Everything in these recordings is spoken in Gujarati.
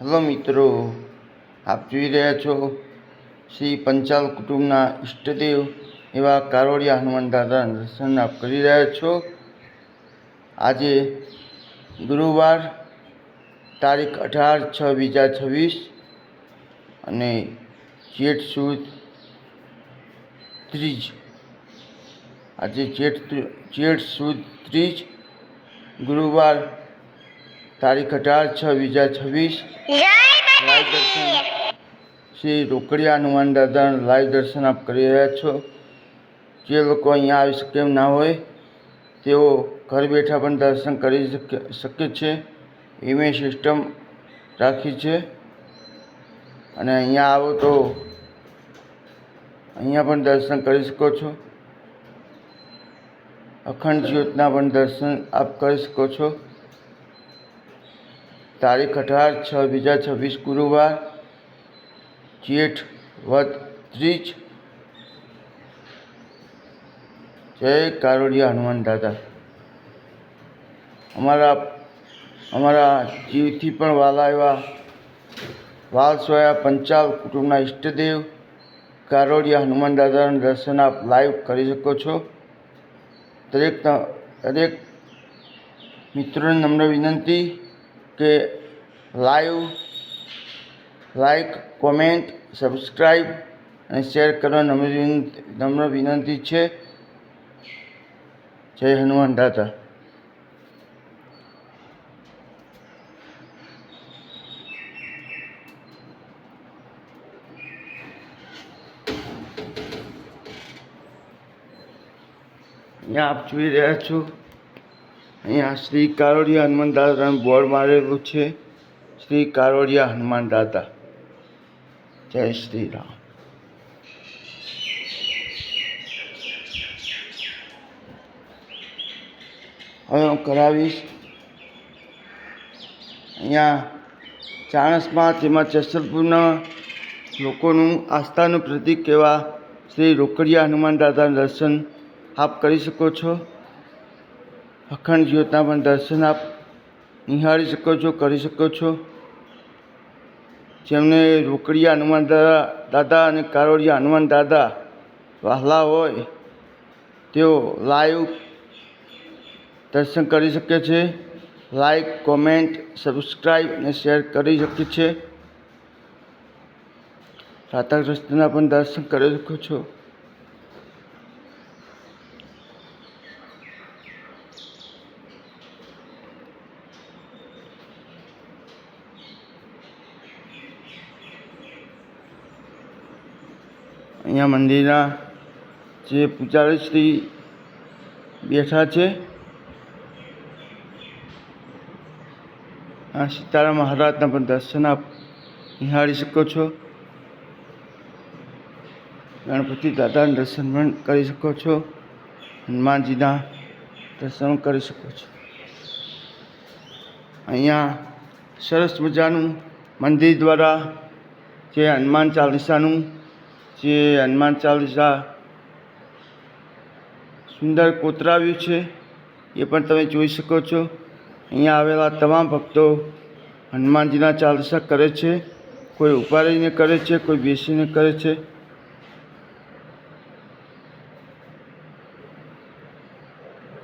હેલો મિત્રો, આપ જોઈ રહ્યા છો શ્રી પંચાલ કુટુંબના ઈષ્ટદેવ એવા કારોડિયા હનુમાન દાદાના દર્શન આપ કરી રહ્યા છો। આજે ગુરુવાર તારીખ 18/6/2026 અને જેઠ સુદ ત્રીજ। આજે જેઠ સુદ ત્રીજ ગુરુવાર તારીખ 18/6/2026 લાઈવ દર્શન શ્રી રોકડિયા હનુમાન દાદાના લાઈવ દર્શન આપ કરી રહ્યા છો। જે લોકો અહીંયા આવી શકે એમ ના હોય તેઓ ઘર બેઠા પણ દર્શન કરી શકે છે, એવી સિસ્ટમ રાખી છે। અને અહીંયા આવો તો અહીંયા પણ દર્શન કરી શકો છો। અખંડ જ્યોતના પણ દર્શન આપ કરી શકો છો। તારીખ 18/6/2026 ગુરુવાર જેઠ વદ ત્રીજ। જય કારોડિયા હનુમાન દાદા। અમારા જીવથી પણ વાલા એવા વાલસોયા પંચાલ કુટુંબના ઈષ્ટદેવ કારોડિયા હનુમાન દાદાના દર્શન આપ લાઈવ કરી શકો છો। દરેક મિત્રોને નમ્ર વિનંતી કે લાઈક, કોમેન્ટ, સબસ્ક્રાઈબ અને શેર કરવા નમ્ર વિનંતી છે। જય હનુમાન દાદા। અહીંયા આપ જોઈ રહ્યા છો, અહીંયા શ્રી કારોડિયા હનુમાન દાદાનું બોર્ડ મારેલું છે। શ્રી કારોડિયા હનુમાન દાદા। જય શ્રી રામ। હવે હું કરાવીશ અહીંયા ચાણસ્મા તેમજ જસલપુરના લોકોનું આસ્થાનું પ્રતીક એવા શ્રી રોકડિયા હનુમાન દાદાના દર્શન આપ કરી શકો છો। અખંડ જ્યોતના પણ દર્શન આપ નિહાળી શકો છો, કરી શકો છો। જેમને રોકડિયા હનુમાન દાદા અને કારોડિયા હનુમાન દાદા વહાલા હોય તેઓ લાઈવ દર્શન કરી શકે છે। લાઈક, કોમેન્ટ, સબસ્ક્રાઈબ અને શેર કરી શકે છે। રાધાકૃષ્ણના પણ દર્શન કરી શકો છો। અહીંયા મંદિરના જે પૂજારી શ્રી બેઠા છે, આ સીતારામ મહારાજના પણ દર્શન આપ નિહાળી શકો છો। ગણપતિ દાદાના દર્શન પણ કરી શકો છો। હનુમાનજીના દર્શન કરી શકો છો। અહીંયા સરસ મજાનું મંદિર દ્વારા જે હનુમાન ચાલીસા સુંદર કોતરાવ્યું છે એ પણ તમે જોઈ શકો છો। અહીંયા આવેલા તમામ ભક્તો હનુમાનજીના ચાલીસા કરે છે। કોઈ ઊભા રહીને કરે છે, કોઈ બેસીને કરે છે।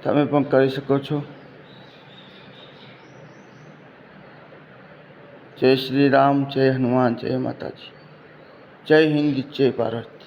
તમે પણ કરી શકો છો। જય શ્રી રામ, જય હનુમાન, જય માતાજી, જય હિન્દ, જય ભારત।